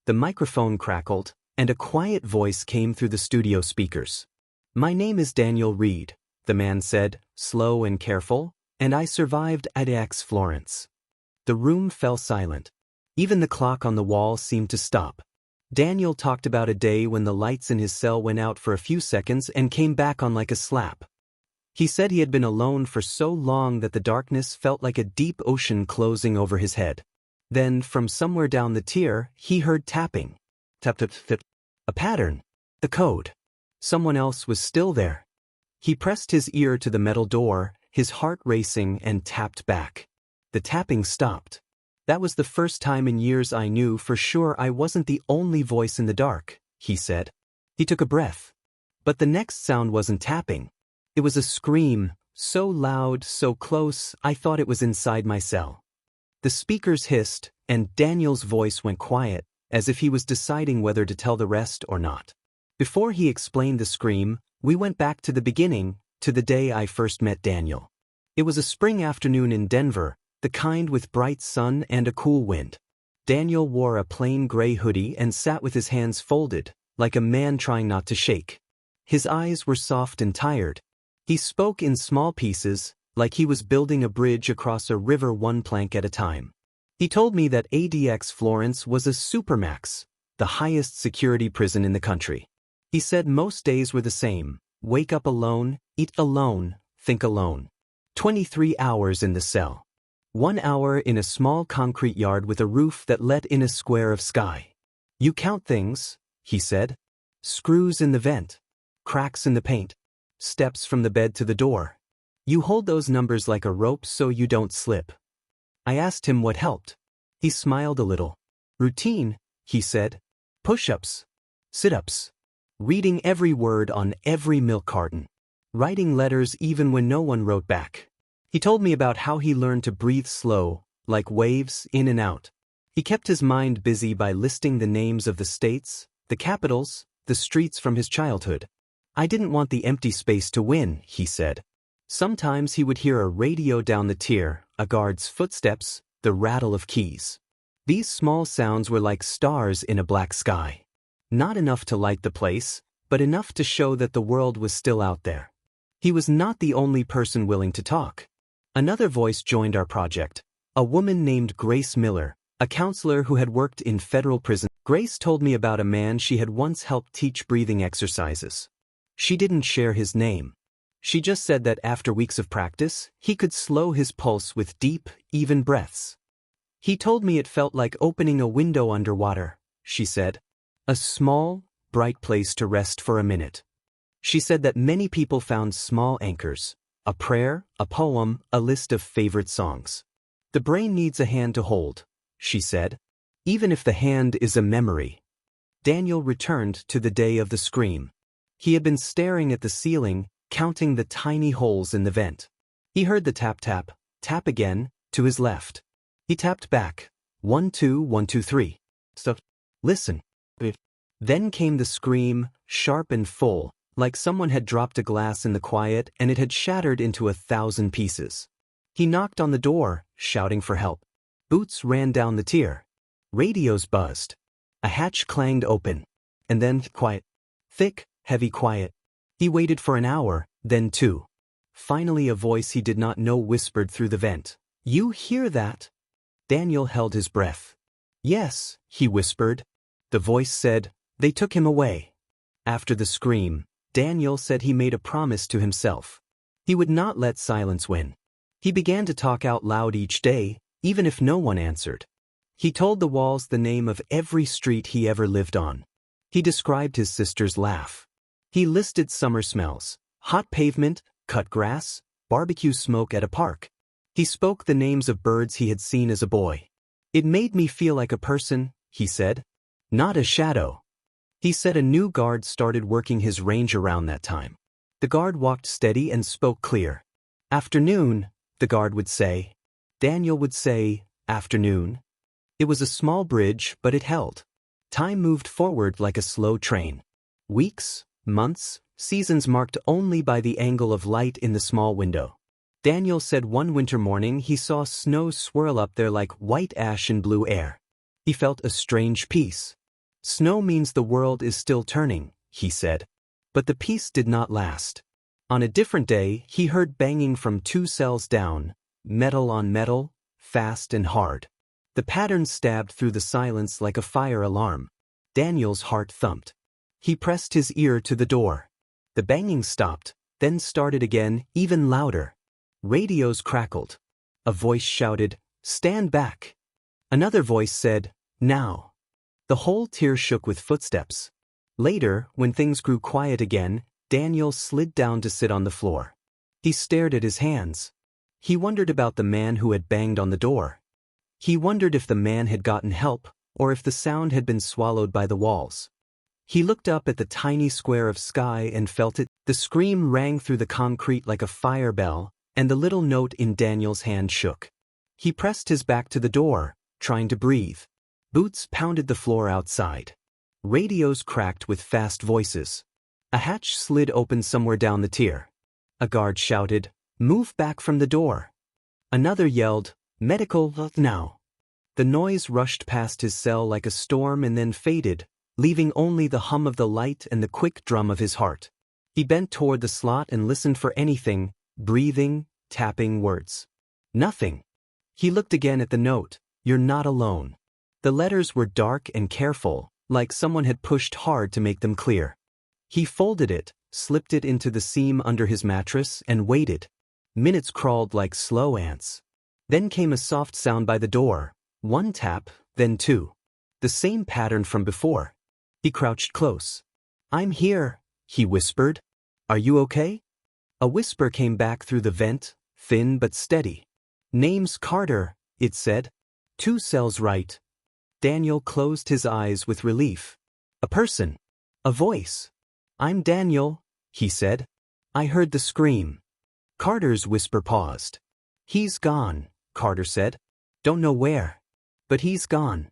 The microphone crackled, and a quiet voice came through the studio speakers. "My name is Daniel Reed," the man said, slow and careful, "and I survived ADX Florence." The room fell silent. Even the clock on the wall seemed to stop. Daniel talked about a day when the lights in his cell went out for a few seconds and came back on like a slap. He said he had been alone for so long that the darkness felt like a deep ocean closing over his head. Then, from somewhere down the tier, he heard tapping. Tap, tap, tap. A pattern. The code. Someone else was still there. He pressed his ear to the metal door, his heart racing, and tapped back. The tapping stopped. "That was the first time in years I knew for sure I wasn't the only voice in the dark," he said. He took a breath. But the next sound wasn't tapping. It was a scream, so loud, so close, I thought it was inside my cell. The speakers hissed, and Daniel's voice went quiet, as if he was deciding whether to tell the rest or not. Before he explained the scream, we went back to the beginning, to the day I first met Daniel. It was a spring afternoon in Denver, the kind with bright sun and a cool wind. Daniel wore a plain gray hoodie and sat with his hands folded, like a man trying not to shake. His eyes were soft and tired. He spoke in small pieces, like he was building a bridge across a river one plank at a time. He told me that ADX Florence was a Supermax, the highest security prison in the country. He said most days were the same: wake up alone, eat alone, think alone. 23 hours in the cell. 1 hour in a small concrete yard with a roof that let in a square of sky. You count things, he said. Screws in the vent. Cracks in the paint. Steps from the bed to the door. You hold those numbers like a rope so you don't slip. I asked him what helped. He smiled a little. Routine, he said. Push-ups. Sit-ups. Reading every word on every milk carton. Writing letters even when no one wrote back. He told me about how he learned to breathe slow, like waves, in and out. He kept his mind busy by listing the names of the states, the capitals, the streets from his childhood. I didn't want the empty space to win, he said. Sometimes he would hear a radio down the tier, a guard's footsteps, the rattle of keys. These small sounds were like stars in a black sky. Not enough to light the place, but enough to show that the world was still out there. He was not the only person willing to talk. Another voice joined our project, a woman named Grace Miller, a counselor who had worked in federal prison. Grace told me about a man she had once helped teach breathing exercises. She didn't share his name. She just said that after weeks of practice, he could slow his pulse with deep, even breaths. He told me it felt like opening a window underwater, she said. A small, bright place to rest for a minute. She said that many people found small anchors, a prayer, a poem, a list of favorite songs. The brain needs a hand to hold, she said, even if the hand is a memory. Daniel returned to the day of the scream. He had been staring at the ceiling, counting the tiny holes in the vent. He heard the tap, tap again, to his left. He tapped back. 1, 2, 1, 2, 3. Stop. Listen. Then came the scream, sharp and full, like someone had dropped a glass in the quiet and it had shattered into 1,000 pieces. He knocked on the door, shouting for help. Boots ran down the tier. Radios buzzed. A hatch clanged open. And then quiet. Thick, heavy quiet. He waited for an hour, then 2. Finally a voice he did not know whispered through the vent. You hear that? Daniel held his breath. Yes, he whispered. The voice said, they took him away. After the scream, Daniel said he made a promise to himself. He would not let silence win. He began to talk out loud each day, even if no one answered. He told the walls the name of every street he ever lived on. He described his sister's laugh. He listed summer smells, hot pavement, cut grass, barbecue smoke at a park. He spoke the names of birds he had seen as a boy. It made me feel like a person, he said, not a shadow. He said a new guard started working his range around that time. The guard walked steady and spoke clear. Afternoon, the guard would say. Daniel would say, afternoon. It was a small bridge, but it held. Time moved forward like a slow train. Weeks, months, seasons marked only by the angle of light in the small window. Daniel said one winter morning he saw snow swirl up there like white ash in blue air. He felt a strange peace. Snow means the world is still turning, he said. But the peace did not last. On a different day, he heard banging from 2 cells down, metal on metal, fast and hard. The pattern stabbed through the silence like a fire alarm. Daniel's heart thumped. He pressed his ear to the door. The banging stopped, then started again, even louder. Radios crackled. A voice shouted, "Stand back!" Another voice said, "Now!" The whole tier shook with footsteps. Later, when things grew quiet again, Daniel slid down to sit on the floor. He stared at his hands. He wondered about the man who had banged on the door. He wondered if the man had gotten help, or if the sound had been swallowed by the walls. He looked up at the tiny square of sky and felt it. The scream rang through the concrete like a fire bell, and the little note in Daniel's hand shook. He pressed his back to the door, trying to breathe. Boots pounded the floor outside. Radios cracked with fast voices. A hatch slid open somewhere down the tier. A guard shouted, "Move back from the door." Another yelled, "Medical now." The noise rushed past his cell like a storm and then faded, leaving only the hum of the light and the quick drum of his heart. He bent toward the slot and listened for anything, breathing, tapping words. Nothing. He looked again at the note, "You're not alone." The letters were dark and careful, like someone had pushed hard to make them clear. He folded it, slipped it into the seam under his mattress, and waited. Minutes crawled like slow ants. Then came a soft sound by the door, 1 tap, then 2. The same pattern from before. He crouched close. "I'm here," he whispered. "Are you okay?" A whisper came back through the vent, thin but steady. "Name's Carter," it said. 2 cells right. Daniel closed his eyes with relief. A person. A voice. "I'm Daniel," he said. "I heard the scream." Carter's whisper paused. "He's gone," Carter said. "Don't know where. But he's gone."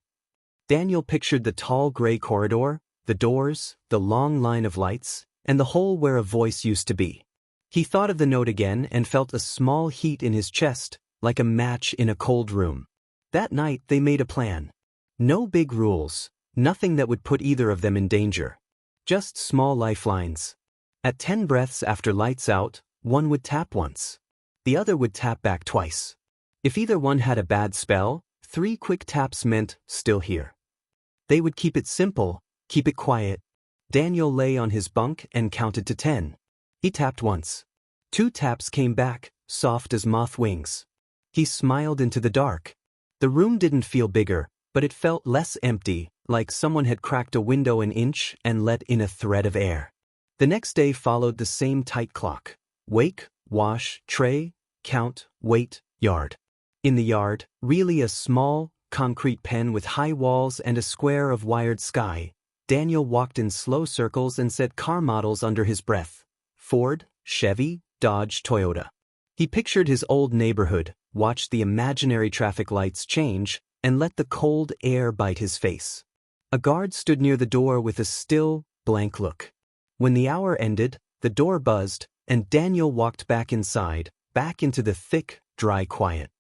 Daniel pictured the tall gray corridor, the doors, the long line of lights, and the hole where a voice used to be. He thought of the note again and felt a small heat in his chest, like a match in a cold room. That night they made a plan. No big rules, nothing that would put either of them in danger. Just small lifelines. At 10 breaths after lights out, one would tap once. The other would tap back twice. If either one had a bad spell, 3 quick taps meant still here. They would keep it simple, keep it quiet. Daniel lay on his bunk and counted to 10. He tapped once. 2 taps came back, soft as moth wings. He smiled into the dark. The room didn't feel bigger, but it felt less empty, like someone had cracked a window an inch and let in a thread of air. The next day followed the same tight clock. Wake, wash, tray, count, wait, yard. In the yard, really a small, concrete pen with high walls and a square of wired sky, Daniel walked in slow circles and said car models under his breath. Ford, Chevy, Dodge, Toyota. He pictured his old neighborhood, watched the imaginary traffic lights change, and let the cold air bite his face. A guard stood near the door with a still, blank look. When the hour ended, the door buzzed, and Daniel walked back inside, back into the thick, dry quiet.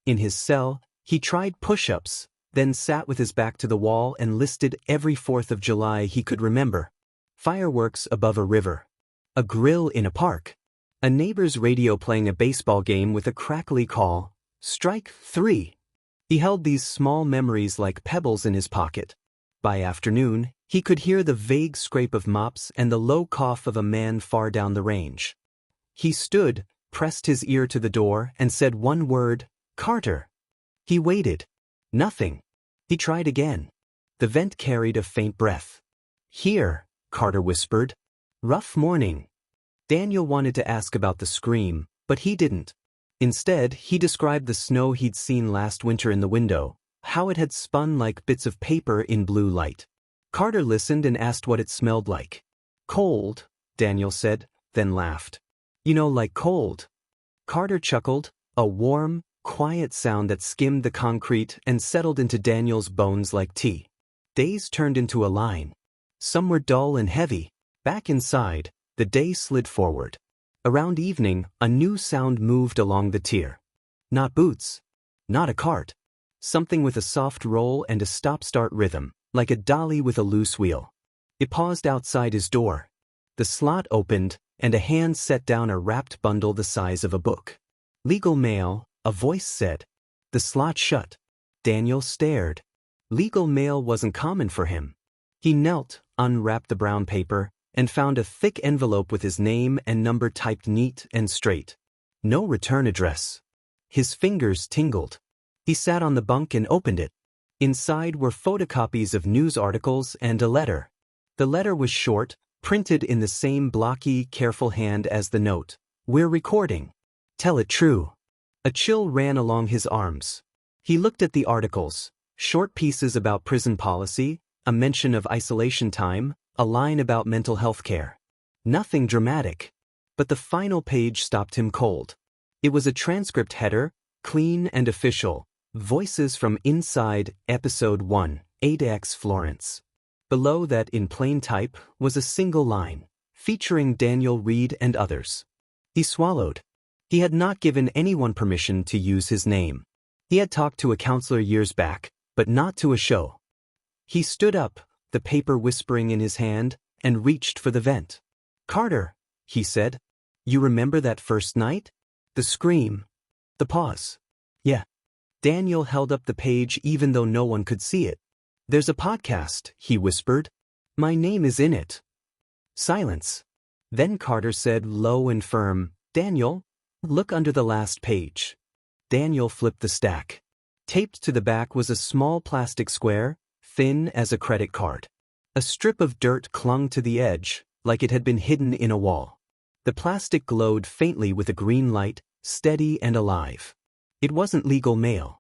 In his cell, he tried push-ups, then sat with his back to the wall and listed every 4th of July he could remember. Fireworks above a river. A grill in a park. A neighbor's radio playing a baseball game with a crackly call, "Strike 3." He held these small memories like pebbles in his pocket. By afternoon, he could hear the vague scrape of mops and the low cough of a man far down the range. He stood, pressed his ear to the door, and said one word, "Carter." He waited. Nothing. He tried again. The vent carried a faint breath. "Here," Carter whispered. "Rough morning." Daniel wanted to ask about the scream, but he didn't. Instead, he described the snow he'd seen last winter in the window, how it had spun like bits of paper in blue light. Carter listened and asked what it smelled like. "Cold," Daniel said, then laughed. "You know, like cold." Carter chuckled, a warm, quiet sound that skimmed the concrete and settled into Daniel's bones like tea. Days turned into a line. Some were dull and heavy. Back inside, the day slid forward. Around evening, a new sound moved along the tier. Not boots. Not a cart. Something with a soft roll and a stop-start rhythm. like a dolly with a loose wheel. It paused outside his door. The slot opened, and a hand set down a wrapped bundle the size of a book. "Legal mail," a voice said. The slot shut. Daniel stared. Legal mail wasn't common for him. He knelt, unwrapped the brown paper, and found a thick envelope with his name and number typed neat and straight. No return address. His fingers tingled. He sat on the bunk and opened it. Inside were photocopies of news articles and a letter. The letter was short, printed in the same blocky, careful hand as the note. "We're recording. Tell it true." A chill ran along his arms. He looked at the articles, short pieces about prison policy, a mention of isolation time, a line about mental health care. Nothing dramatic. But the final page stopped him cold. It was a transcript header, clean and official. "Voices from Inside, Episode 1, ADX Florence." Below that, in plain type, was a single line, featuring Daniel Reed and others. He swallowed. He had not given anyone permission to use his name. He had talked to a counselor years back, but not to a show. He stood up, the paper whispering in his hand, and reached for the vent. "Carter," he said. "You remember that first night? The scream. The pause." "Yeah." Daniel held up the page even though no one could see it. "There's a podcast," he whispered. "My name is in it." Silence. Then Carter said, low and firm, "Daniel, look under the last page." Daniel flipped the stack. Taped to the back was a small plastic square, thin as a credit card. A strip of dirt clung to the edge, like it had been hidden in a wall. The plastic glowed faintly with a green light, steady and alive. It wasn't legal mail.